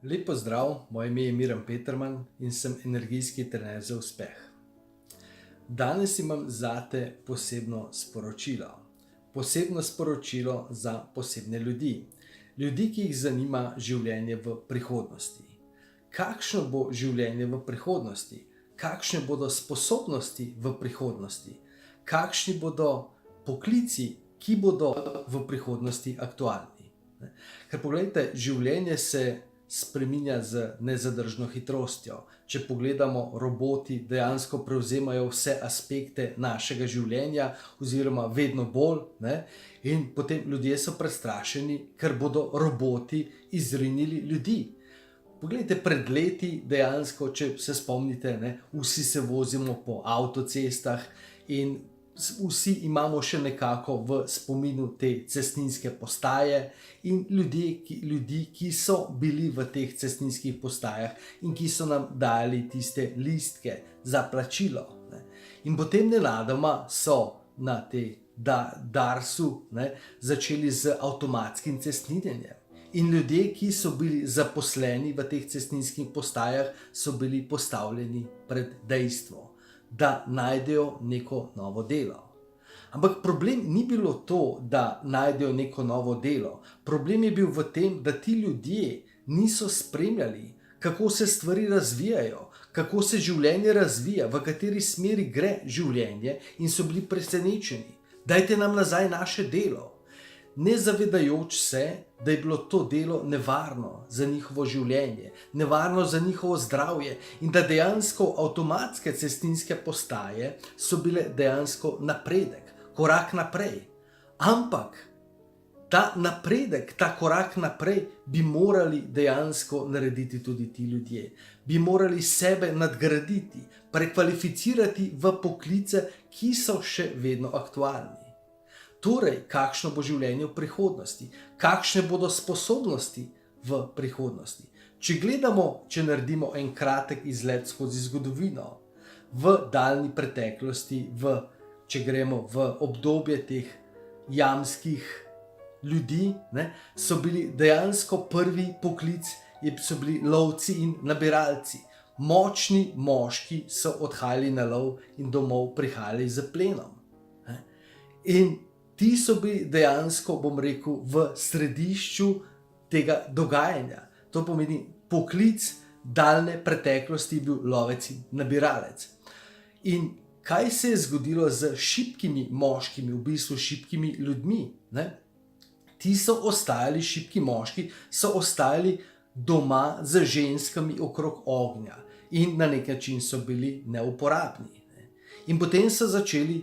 Lep pozdrav, moje ime je Miran Peterman in sem energijski trener za uspeh. Danes imam zate posebno sporočilo. Posebno sporočilo za posebne ljudi. Ljudi, ki jih zanima življenje v prihodnosti. Kakšno bo življenje v prihodnosti? Kakšne bodo sposobnosti v prihodnosti? Kakšni bodo poklici, ki bodo v prihodnosti aktualni? Ker poglejte, življenje se spreminja z nezadržno hitrostjo. Če pogledamo, roboti dejansko prevzemajo vse aspekte našega življenja oziroma vedno bolj, in potem ljudje so prestrašeni, ker bodo roboti izrinili ljudi. Poglejte, pred leti dejansko, če se spomnite, vsi se vozimo po avtocestah in vsi imamo še nekako v spominu te cestninske postaje in ljudi, ki so bili v teh cestninskih postajah in ki so nam dali tiste listke za plačilo. In potem nenadoma so na te Darsu začeli z avtomatskim cestninjenjem. In ljudje, ki so bili zaposleni v teh cestninskih postajah, so bili postavljeni pred dejstvo, da najdejo neko novo delo. Ampak problem ni bilo to, da najdejo neko novo delo. Problem je bil v tem, da ti ljudje niso spremljali, kako se stvari razvijajo, kako se življenje razvija, v kateri smeri gre življenje, in so bili presenečeni. Dajte nam nazaj naše delo. Ne zavedajoč se, da je bilo to delo nevarno za njihovo življenje, nevarno za njihovo zdravje in da dejansko avtomatske cestninske postaje so bile dejansko napredek, korak naprej. Ampak ta napredek, ta korak naprej bi morali dejansko narediti tudi ti ljudje. Bi morali sebe nadgraditi, prekvalificirati v poklice, ki so še vedno aktualni. Torej, kakšno bo življenje v prihodnosti? Kakšne bodo sposobnosti v prihodnosti? Če naredimo en kratek izlet skozi zgodovino, v daljni preteklosti, če gremo v obdobje teh jamskih ljudi, so bili dejansko prvi poklic, so bili lovci in nabiralci. Močni moški so odhajali na lov in domov prihajali z plenom. In ti so bili dejansko, v središču tega dogajanja. To pomeni, poklic daljne preteklosti je bil lovec in nabiralec. In kaj se je zgodilo z šibkimi moškimi, v bistvu šibkimi ljudmi? Ti so ostajali, šibki moški, so ostajali doma z ženskami okrog ognja in na nek način so bili neuporabni. In potem so začeli,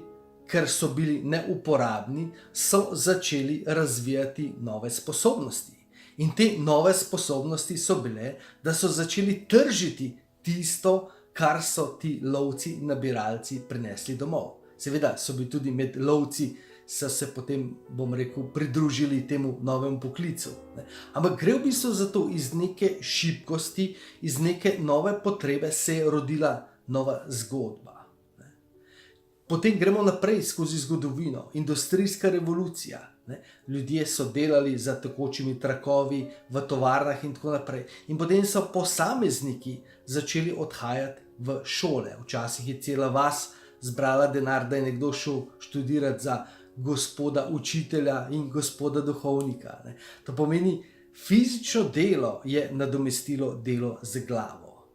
ker so bili neuporabni, so začeli razvijati nove sposobnosti. In te nove sposobnosti so bile, da so začeli tržiti tisto, kar so ti lovci in nabiralci prinesli domov. Seveda so bili tudi med lovci, so se potem, pridružili temu novemu poklicu. Ampak gre v bistvu za to, iz neke šibkosti, iz neke nove potrebe se je rodila nova zgodba. Potem gremo naprej skozi zgodovino, industrijska revolucija. Ljudje so delali za tekočimi trakovi, v tovarnah in tako naprej. In potem so posamezniki začeli odhajati v šole. Včasih je cela vas zbrala denar, da je nekdo šel študirati za gospoda učitelja in gospoda duhovnika. To pomeni, fizično delo je nadomestilo delo z glavo.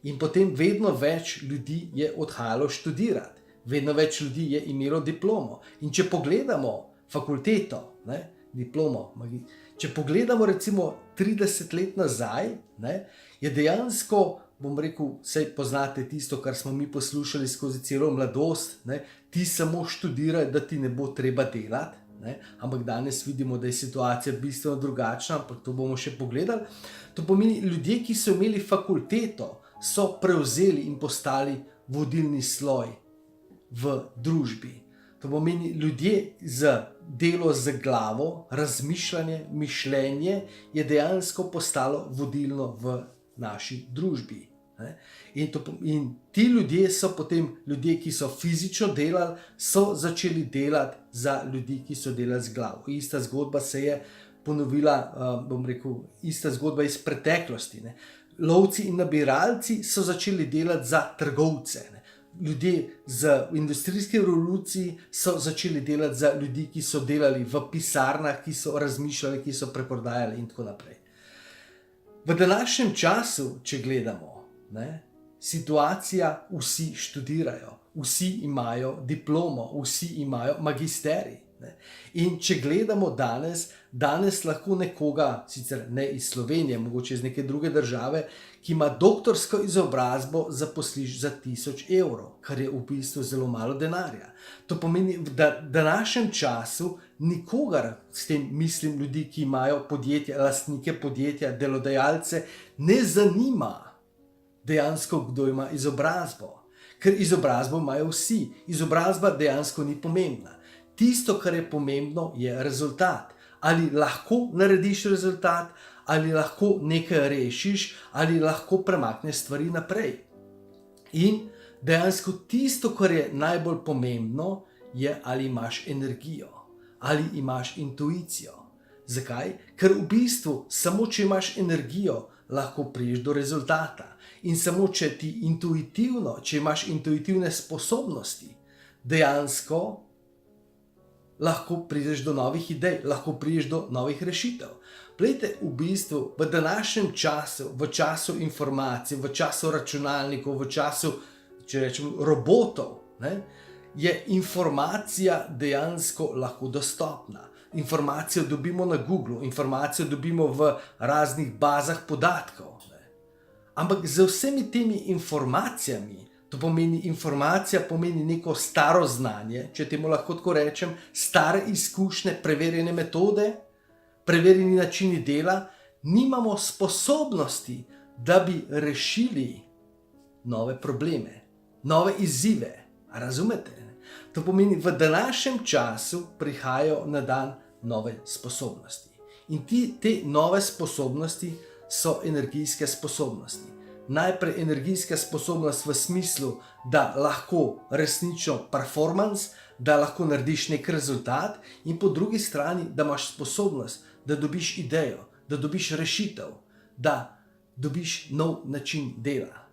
In potem vedno več ljudi je odhajalo študirati. Vedno več ljudi je imelo diplomo. In če pogledamo fakulteto, diplomo, če pogledamo recimo 30 let nazaj, je dejansko, saj poznate tisto, kar smo mi poslušali skozi celo mladost, ti samo študiraj, da ti ne bo treba delati, ampak danes vidimo, da je situacija bistveno drugačna, ampak to bomo še pogledali. To pomeni, ljudje, ki so imeli fakulteto, so prevzeli in postali vodilni sloj v družbi. To pomeni, ljudje z delo z glavo, razmišljanje, mišljenje je dejansko postalo vodilno v naši družbi. In ti ljudje so potem, ljudje, ki so fizično delali, so začeli delati za ljudi, ki so delali z glavo. Ista zgodba se je ponovila, bom rekel, ista zgodba iz preteklosti. Ne. Lovci in nabiralci so začeli delati za trgovce. Ne. Ljudje z industrijske revoluciji so začeli delati za ljudi, ki so delali v pisarnah, ki so razmišljali, ki so preprodajali in tako naprej. V današnjem času, če gledamo, ne, situacija, vsi študirajo, vsi imajo diplomo, vsi imajo magisterij. Ne. In če gledamo danes lahko nekoga, sicer ne iz Slovenije, mogoče iz neke druge države, ki ima doktorsko izobrazbo, zaposliš za 1000 evrov, kar je v bistvu zelo malo denarja. To pomeni, da v današnjem času nikogar, s tem mislim ljudi, ki imajo podjetja, lastnike podjetja, delodajalce, ne zanima dejansko, kdo ima izobrazbo. Ker izobrazbo imajo vsi. Izobrazba dejansko ni pomembna. Tisto, kar je pomembno, je rezultat. Ali lahko narediš rezultat, ali lahko nekaj rešiš, ali lahko premakneš stvari naprej. In dejansko tisto, kar je najbolj pomembno, je, ali imaš energijo, ali imaš intuicijo. Zakaj? Ker v bistvu samo, če imaš energijo, lahko prideš do rezultata. In samo, če imaš intuitivne sposobnosti, dejansko lahko prideš do novih idej, lahko prideš do novih rešitev. Poglejte, v bistvu v današnjem času, v času informacij, v času računalnikov, v času, če rečem, robotov, ne, je informacija dejansko lahko dostopna. Informacijo dobimo na Googlu, informacijo dobimo v raznih bazah podatkov. Ne. Ampak z vsemi temi informacijami, to pomeni, informacija pomeni neko staro znanje, če temu lahko tako rečem, stare izkušnje, preverjene metode, preverjeni načini dela, nimamo sposobnosti, da bi rešili nove probleme, nove izzive. Razumete? To pomeni, v današnjem času prihajajo na dan nove sposobnosti. In te nove sposobnosti so energijske sposobnosti. Najprej energijska sposobnost v smislu, da lahko resnično performance, da lahko narediš nek rezultat, in po drugi strani, da imaš sposobnost, da dobiš idejo, da dobiš rešitev, da dobiš nov način dela.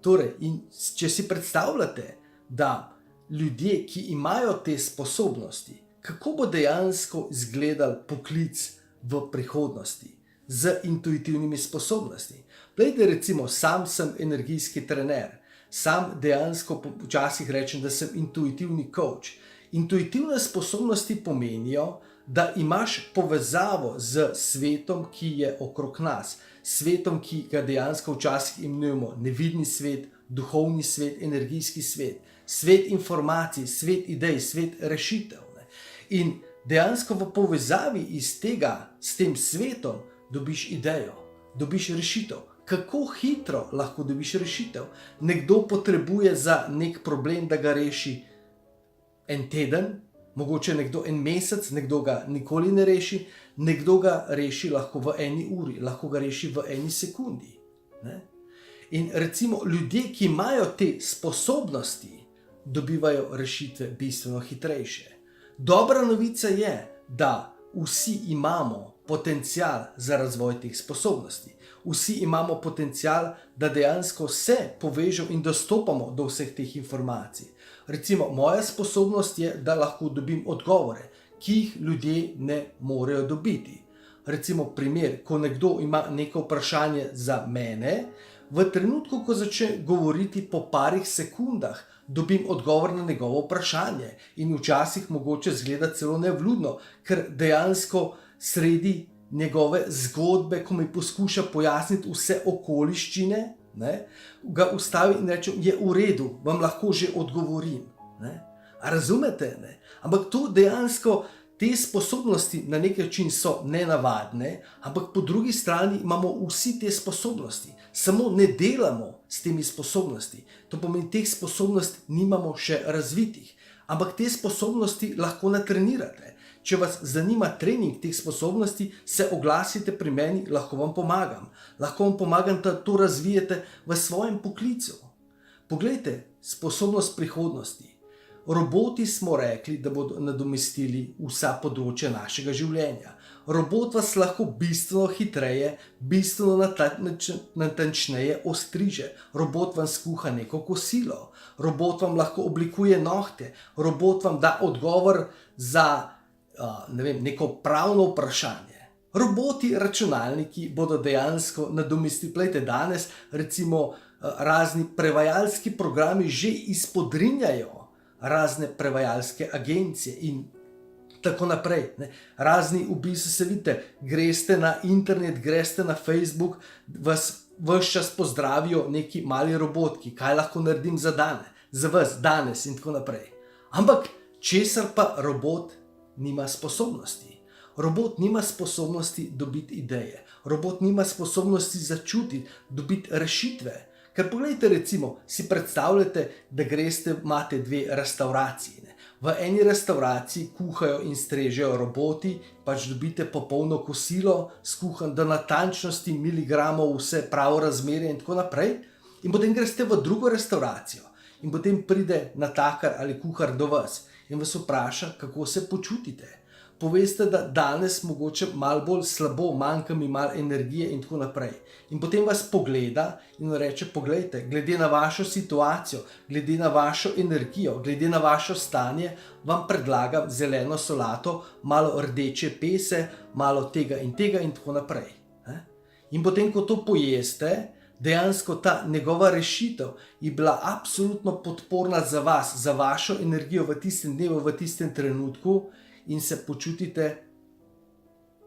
Torej, in če si predstavljate, da ljudje, ki imajo te sposobnosti, kako bo dejansko izgledal poklic v prihodnosti z intuitivnimi sposobnostmi. Glejte, recimo, sam sem energijski trener, sam dejansko včasih rečem, da sem intuitivni coach. Intuitivne sposobnosti pomenijo, da imaš povezavo z svetom, ki je okrog nas, svetom, ki ga dejansko včasih imenujemo nevidni svet, duhovni svet, energijski svet, svet informacij, svet idej, svet rešitev. Ne. In dejansko v povezavi iz tega, s tem svetom, dobiš idejo, dobiš rešitev. Kako hitro lahko dobiš rešitev? Nekdo potrebuje za nek problem, da ga reši en teden, mogoče nekdo en mesec, nekdo ga nikoli ne reši, nekdo ga reši lahko v 1 uri, lahko ga reši v 1 sekundi. Ne? In recimo ljudje, ki imajo te sposobnosti, dobivajo rešitve bistveno hitrejše. Dobra novica je, da vsi imamo potencial za razvoj teh sposobnosti. Vsi imamo potencial, da dejansko se povežemo in dostopamo do vseh teh informacij. Recimo, moja sposobnost je, da lahko dobim odgovore, ki jih ljudje ne morejo dobiti. Recimo primer, ko nekdo ima neko vprašanje za mene, v trenutku, ko začne govoriti po parih sekundah, dobim odgovor na njegovo vprašanje. In včasih mogoče zgleda celo nevljudno, ker dejansko sredi njegove zgodbe, ko mi poskuša pojasniti vse okoliščine, ne, ga ustavi in reče, je v redu, vam lahko že odgovorim. Ne. A razumete? Ne? Ampak to dejansko, te sposobnosti na nek način so nenavadne, ampak po drugi strani imamo vsi te sposobnosti, samo ne delamo s temi sposobnosti. To pomeni, teh sposobnosti nimamo še razvitih, ampak te sposobnosti lahko natrenirate. Če vas zanima trening teh sposobnosti, se oglasite pri meni, lahko vam pomagam. Lahko vam pomagam, da to razvijete v svojem poklicu. Poglejte, sposobnost prihodnosti. Roboti smo rekli, da bodo nadomestili vsa področja našega življenja. Robot vas lahko bistveno hitreje, bistveno natančneje ostriže. Robot vam skuha neko kosilo. Robot vam lahko oblikuje nohte. Robot vam da odgovor za neko pravno vprašanje. Roboti, računalniki bodo dejansko nadomestili. Glejte, danes recimo razni prevajalski programi že izpodrinjajo razne prevajalske agencije in tako naprej. Razni v bistvu se vidite, greste na internet, greste na Facebook, vas ves čas pozdravijo neki mali robotki, kaj lahko naredim za vas danes in tako naprej. Ampak česar pa robot nima sposobnosti? Robot nima sposobnosti dobiti ideje. Robot nima sposobnosti začutiti, dobiti rešitve. Ker pogledajte, recimo, si predstavljate, da greste, imate dve restavraciji. V eni restavraciji kuhajo in strežejo roboti, pač dobite popolno kosilo, skuhan do natančnosti miligramov, vse pravo razmerje in tako naprej. In potem greste v drugo restauracijo in potem pride natakar ali kuhar do vas in vas vpraša, kako se počutite. Poveste, da danes mogoče malo bolj slabo, manjka mi malo energije in tako naprej. In potem vas pogleda in reče, poglejte, glede na vašo situacijo, glede na vašo energijo, glede na vašo stanje, vam predlagam zeleno solato, malo rdeče pese, malo tega in tako naprej. In potem, ko to pojeste, dejansko ta njegova rešitev je bila absolutno podporna za vas, za vašo energijo v tistem dnevu, v tistem trenutku, in se počutite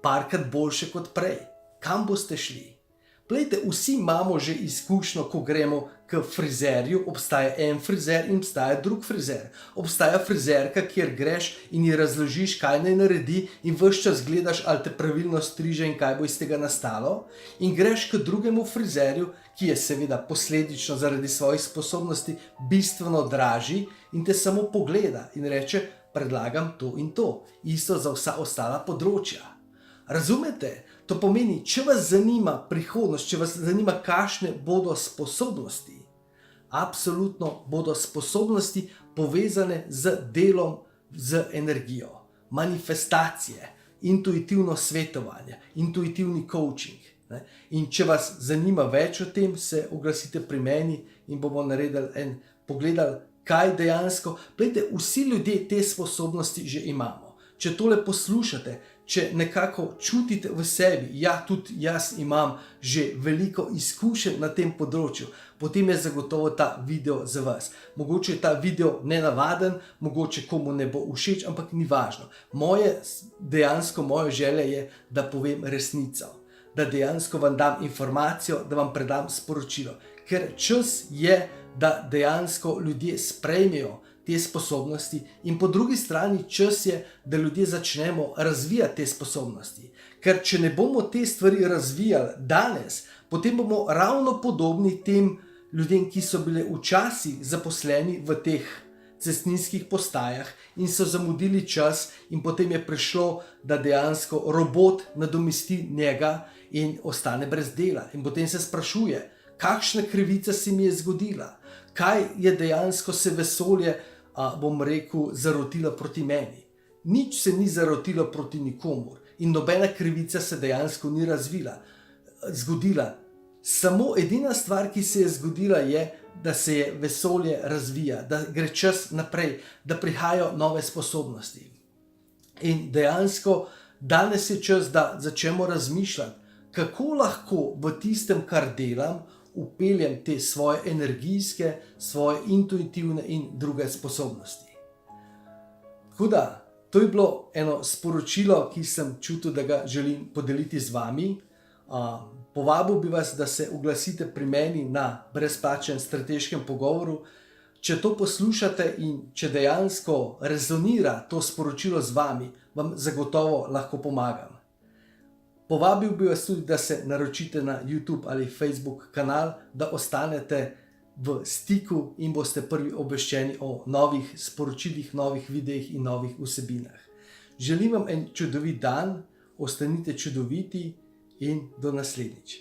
parkrat boljše kot prej. Kam boste šli? Glejte, vsi imamo že izkušnjo, ko gremo k frizerju, obstaja en frizer in obstaja drug frizer. Obstaja frizerka, kjer greš in ji razložiš, kaj naj naredi in ves čas gledaš, ali te pravilno striže in kaj bo iz tega nastalo. In greš k drugemu frizerju, ki je seveda posledično zaradi svojih sposobnosti bistveno dražji in te samo pogleda in reče, predlagam to in to. Isto za vsa ostala področja. Razumete? To pomeni, če vas zanima prihodnost, če vas zanima, kakšne bodo sposobnosti, absolutno bodo sposobnosti povezane z delom, z energijo. Manifestacije, intuitivno svetovanje, intuitivni coaching. In če vas zanima več o tem, se oglasite pri meni in bomo naredili pogledali, kaj dejansko. Glejte, vsi ljudje te sposobnosti že imamo. Če tole poslušate, če nekako čutite v sebi, ja, tudi jaz imam že veliko izkušenj na tem področju, potem je zagotovo ta video za vas. Mogoče je ta video nenavaden, mogoče komu ne bo všeč, ampak ni važno. Moje želja je, da povem resnico. Da dejansko vam dam informacijo, da vam predam sporočilo. Ker čas je, da dejansko ljudje sprejmejo te sposobnosti in po drugi strani čas je, da ljudje začnemo razvijati te sposobnosti. Ker če ne bomo te stvari razvijali danes, potem bomo ravno podobni tem ljudem, ki so bili včasih zaposleni v teh cestninskih postajah in so zamudili čas in potem je prišlo, da dejansko robot nadomesti njega in ostane brez dela. In potem se sprašuje, kakšna krivica se mi je zgodila, kaj je dejansko se vesolje, zarotilo proti meni. Nič se ni zarotilo proti nikomur in nobena krivica se dejansko ni zgodila. Samo edina stvar, ki se je zgodila, je, da se je vesolje razvija, da gre čas naprej, da prihajajo nove sposobnosti. In dejansko danes je čas, da začnemo razmišljati, kako lahko v tistem, kar delam, upeljem te svoje energijske, svoje intuitivne in druge sposobnosti. Tako da, to je bilo eno sporočilo, ki sem čutil, da ga želim podeliti z vami. Povabil bi vas, da se oglasite pri meni na brezplačen strateškem pogovoru. Če to poslušate in če dejansko rezonira to sporočilo z vami, vam zagotovo lahko pomagam. Povabil bi vas tudi, da se naročite na YouTube ali Facebook kanal, da ostanete v stiku in boste prvi obveščeni o novih sporočilih, novih videih in novih vsebinah. Želim vam en čudovit dan, ostanite čudoviti in do naslednjič.